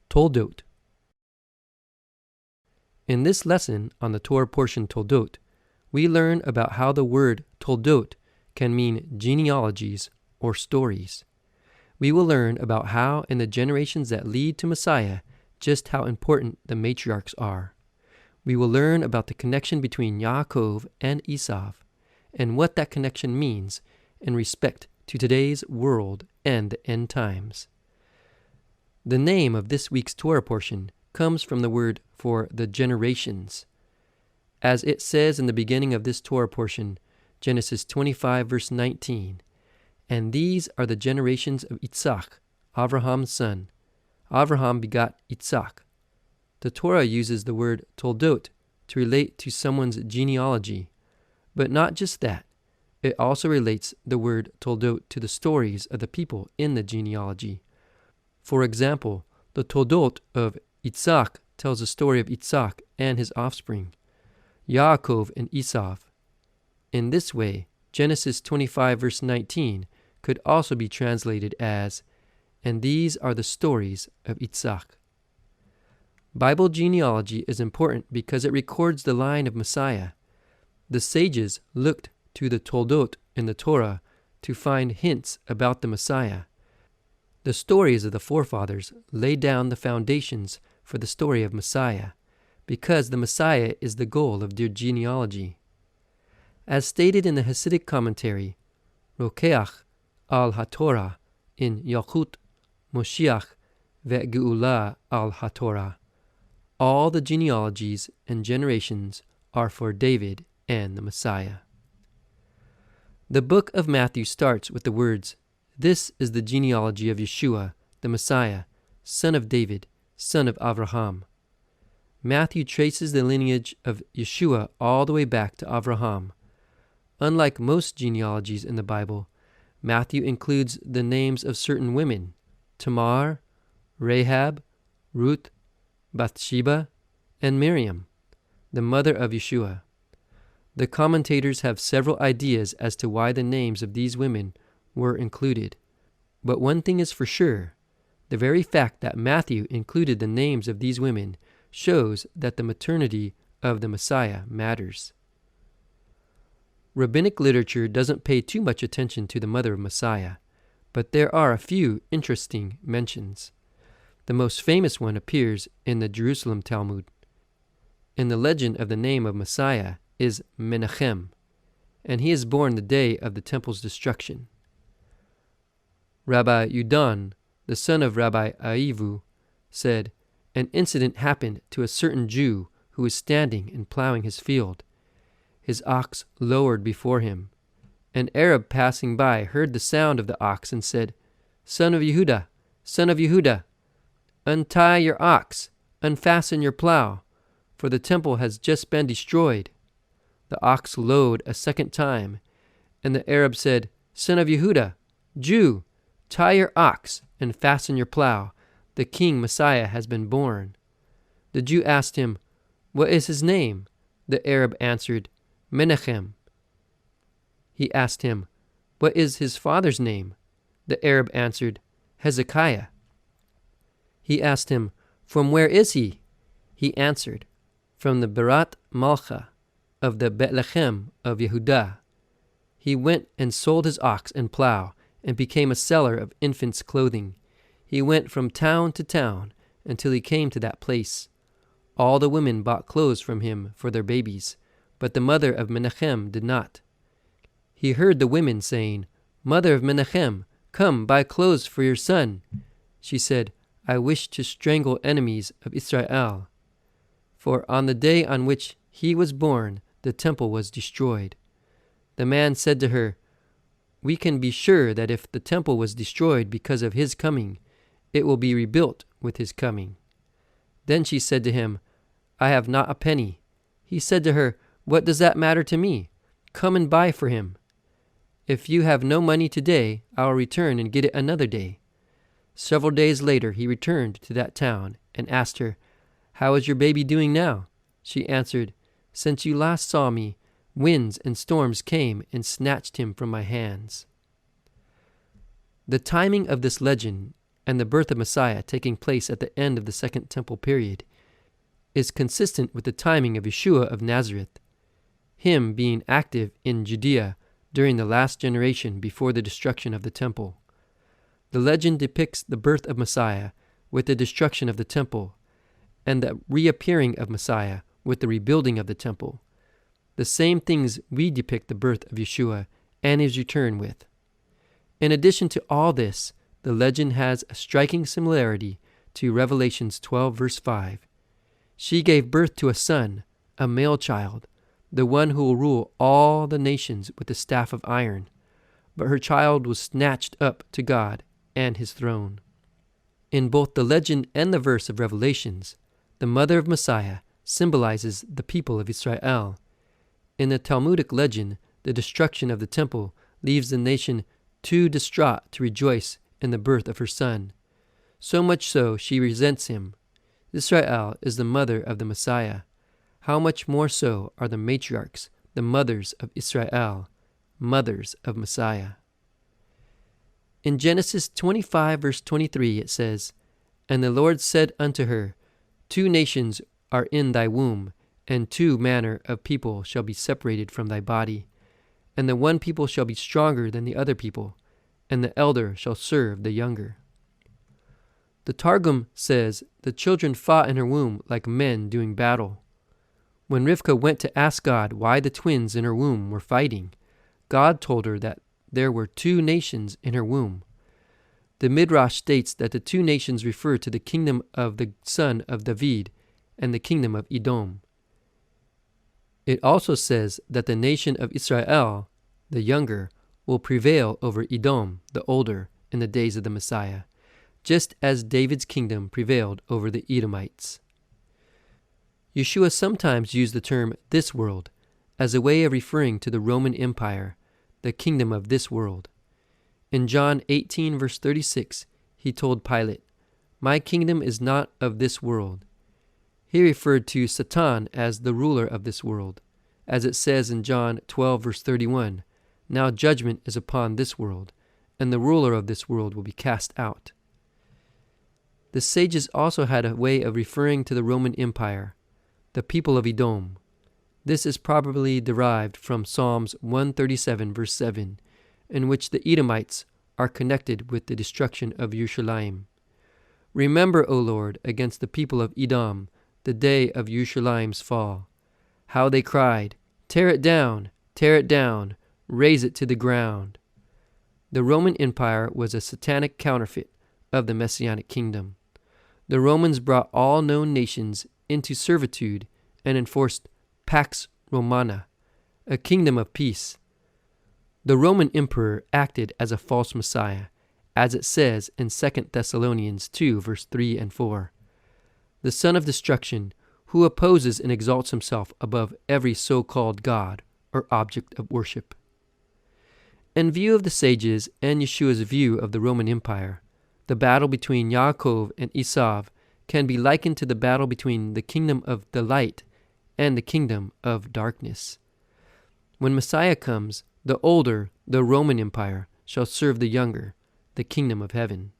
Toldot. In this lesson on the Torah portion Toldot, we learn about how the word Toldot can mean genealogies or stories. We will learn about how in the generations that lead to Messiah, just how important the matriarchs are. We will learn about the connection between Ya'akov and Esav, and what that connection means in respect to today's world and the end times. The name of this week's Torah portion comes from the word for the generations. As it says in the beginning of this Torah portion, Genesis 25 verse 19, "And these are the generations of Yitzhak, Avraham's son. Avraham begot Yitzhak." The Torah uses the word Toldot to relate to someone's genealogy, but not just that. It also relates the word Toldot to the stories of the people in the genealogy. For example, the Toldot of Yitzhak tells the story of Yitzhak and his offspring, Ya'akov and Esav. In this way, Genesis 25 verse 19 could also be translated as, "And these are the stories of Yitzhak." Bible genealogy is important because it records the line of Messiah. The sages looked to the Toldot in the Torah to find hints about the Messiah. The stories of the forefathers lay down the foundations for the story of Messiah, because the Messiah is the goal of their genealogy. As stated in the Hasidic commentary, Rokeach al HaTorah in Yalchut Mashiach ve'Geula al HaTorah, all the genealogies and generations are for David and the Messiah. The book of Matthew starts with the words, "This is the genealogy of Yeshua, the Messiah, son of David, son of Avraham." Matthew traces the lineage of Yeshua all the way back to Avraham. Unlike most genealogies in the Bible, Matthew includes the names of certain women, Tamar, Rahab, Ruth, Bathsheba, and Miriam, the mother of Yeshua. The commentators have several ideas as to why the names of these women were included. But one thing is for sure, the very fact that Matthew included the names of these women shows that the maternity of the Messiah matters. Rabbinic literature doesn't pay too much attention to the mother of Messiah, but there are a few interesting mentions. The most famous one appears in the Jerusalem Talmud. In the legend of the name of Messiah is Menachem, and he is born the day of the temple's destruction. Rabbi Yudan, the son of Rabbi Aivu, said, "An incident happened to a certain Jew who was standing and plowing his field. His ox lowered before him. An Arab passing by heard the sound of the ox and said, 'Son of Yehuda, son of Yehuda, untie your ox, unfasten your plow, for the temple has just been destroyed.' The ox lowed a second time, and the Arab said, 'Son of Yehuda, Jew, tie your ox and fasten your plow. The king Messiah has been born.' The Jew asked him, 'What is his name?' The Arab answered, 'Menachem.' He asked him, 'What is his father's name?' The Arab answered, 'Hezekiah.' He asked him, 'From where is he?' He answered, 'From the Berat Malcha of the Bethlehem of Yehudah.' He went and sold his ox and plow and became a seller of infants' clothing. He went from town to town until he came to that place. All the women bought clothes from him for their babies, but the mother of Menachem did not. He heard the women saying, 'Mother of Menachem, come buy clothes for your son.' She said, 'I wish to strangle enemies of Israel.' For on the day on which he was born, the temple was destroyed. The man said to her, 'We can be sure that if the temple was destroyed because of his coming, it will be rebuilt with his coming.' Then she said to him, 'I have not a penny.' He said to her, 'What does that matter to me? Come and buy for him. If you have no money today, I will return and get it another day.' Several days later he returned to that town and asked her, 'How is your baby doing now?' She answered, 'Since you last saw me, winds and storms came and snatched him from my hands.'" The timing of this legend and the birth of Messiah taking place at the end of the Second Temple period, is consistent with the timing of Yeshua of Nazareth, him being active in Judea during the last generation before the destruction of the temple. The legend depicts the birth of Messiah with the destruction of the temple, and the reappearing of Messiah with the rebuilding of the temple, the same things we depict the birth of Yeshua and his return with. In addition to all this, the legend has a striking similarity to Revelations 12 verse 5. She gave birth to a son, a male child, the one who will rule all the nations with the staff of iron. But her child was snatched up to God and his throne. In both the legend and the verse of Revelations, the mother of Messiah symbolizes the people of Israel. In the Talmudic legend, the destruction of the temple leaves the nation too distraught to rejoice in the birth of her son. So much so, she resents him. Israel is the mother of the Messiah. How much more so are the matriarchs, the mothers of Israel, mothers of Messiah. In Genesis 25 verse 23 it says, "And the Lord said unto her, 2 nations are in thy womb, and 2 manner of people shall be separated from thy body. And the one people shall be stronger than the other people, and the elder shall serve the younger." The Targum says the children fought in her womb like men doing battle. When Rivka went to ask God why the twins in her womb were fighting, God told her that there were 2 nations in her womb. The Midrash states that the 2 nations refer to the kingdom of the son of David and the kingdom of Edom. It also says that the nation of Israel, the younger, will prevail over Edom, the older, in the days of the Messiah, just as David's kingdom prevailed over the Edomites. Yeshua sometimes used the term "this world" as a way of referring to the Roman Empire, the kingdom of this world. In John 18 verse 36, he told Pilate, "My kingdom is not of this world." He referred to Satan as the ruler of this world, as it says in John 12 verse 31, "Now judgment is upon this world, and the ruler of this world will be cast out." The sages also had a way of referring to the Roman Empire, the people of Edom. This is probably derived from Psalms 137 verse 7, in which the Edomites are connected with the destruction of Yerushalayim. "Remember, O Lord, against the people of Edom, the day of Yerushalayim's fall. How they cried, 'Tear it down, raze it to the ground.'" The Roman Empire was a satanic counterfeit of the Messianic kingdom. The Romans brought all known nations into servitude and enforced Pax Romana, a kingdom of peace. The Roman emperor acted as a false Messiah, as it says in 2 Thessalonians 2 verse 3 and 4. The son of destruction, who opposes and exalts himself above every so-called God or object of worship. In view of the sages and Yeshua's view of the Roman Empire, the battle between Ya'akov and Esav can be likened to the battle between the kingdom of the light and the kingdom of darkness. When Messiah comes, the older, the Roman Empire, shall serve the younger, the kingdom of heaven.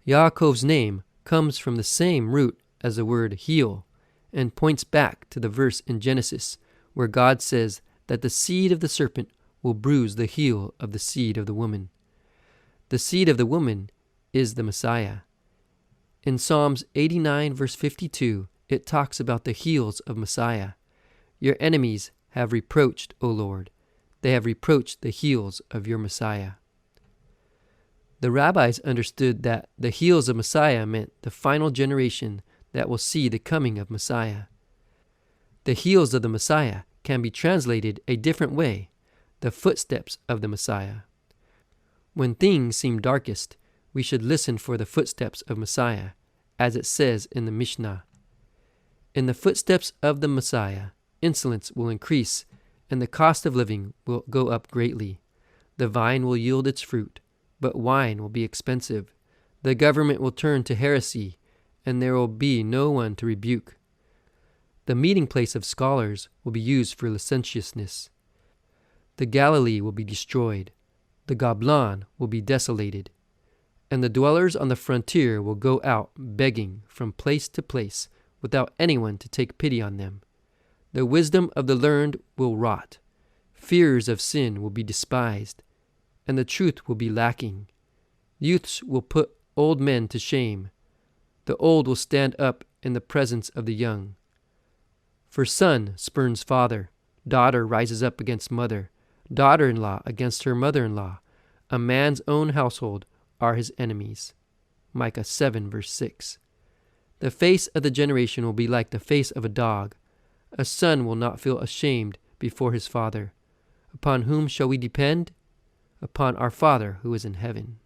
Yaakov's name comes from the same root as the word heel and points back to the verse in Genesis where God says that the seed of the serpent will bruise the heel of the seed of the woman. The seed of the woman is the Messiah. In Psalms 89 verse 52, it talks about the heels of Messiah. "Your enemies have reproached, O Lord. They have reproached the heels of your Messiah." The rabbis understood that the heels of Messiah meant the final generation that will see the coming of Messiah. The heels of the Messiah can be translated a different way, the footsteps of the Messiah. When things seem darkest, we should listen for the footsteps of Messiah, as it says in the Mishnah. In the footsteps of the Messiah, insolence will increase, and the cost of living will go up greatly. The vine will yield its fruit, but wine will be expensive. The government will turn to heresy, and there will be no one to rebuke. The meeting place of scholars will be used for licentiousness. The Galilee will be destroyed. The Goblan will be desolated. and the dwellers on the frontier will go out begging from place to place without anyone to take pity on them. The wisdom of the learned will rot. Fears of sin will be despised, and the truth will be lacking. Youths will put old men to shame. The old will stand up in the presence of the young. For son spurns father, daughter rises up against mother, daughter-in-law against her mother-in-law. A man's own household are his enemies. Micah 7, verse 6. The face of the generation will be like the face of a dog. A son will not feel ashamed before his father. Upon whom shall we depend? Upon our Father who is in heaven.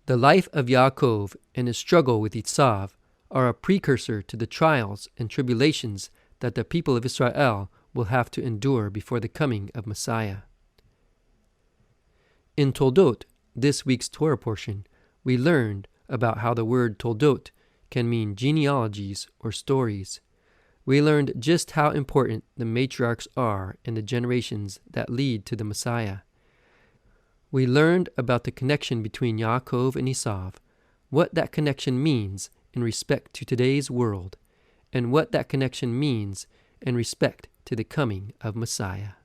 The life of Ya'akov and his struggle with Esav are a precursor to the trials and tribulations that the people of Israel will have to endure before the coming of Messiah. In Toldot, this week's Torah portion, we learned about how the word Toldot can mean genealogies or stories. We learned just how important the matriarchs are in the generations that lead to the Messiah. We learned about the connection between Ya'akov and Esav, what that connection means in respect to today's world, and what that connection means in respect to the coming of Messiah.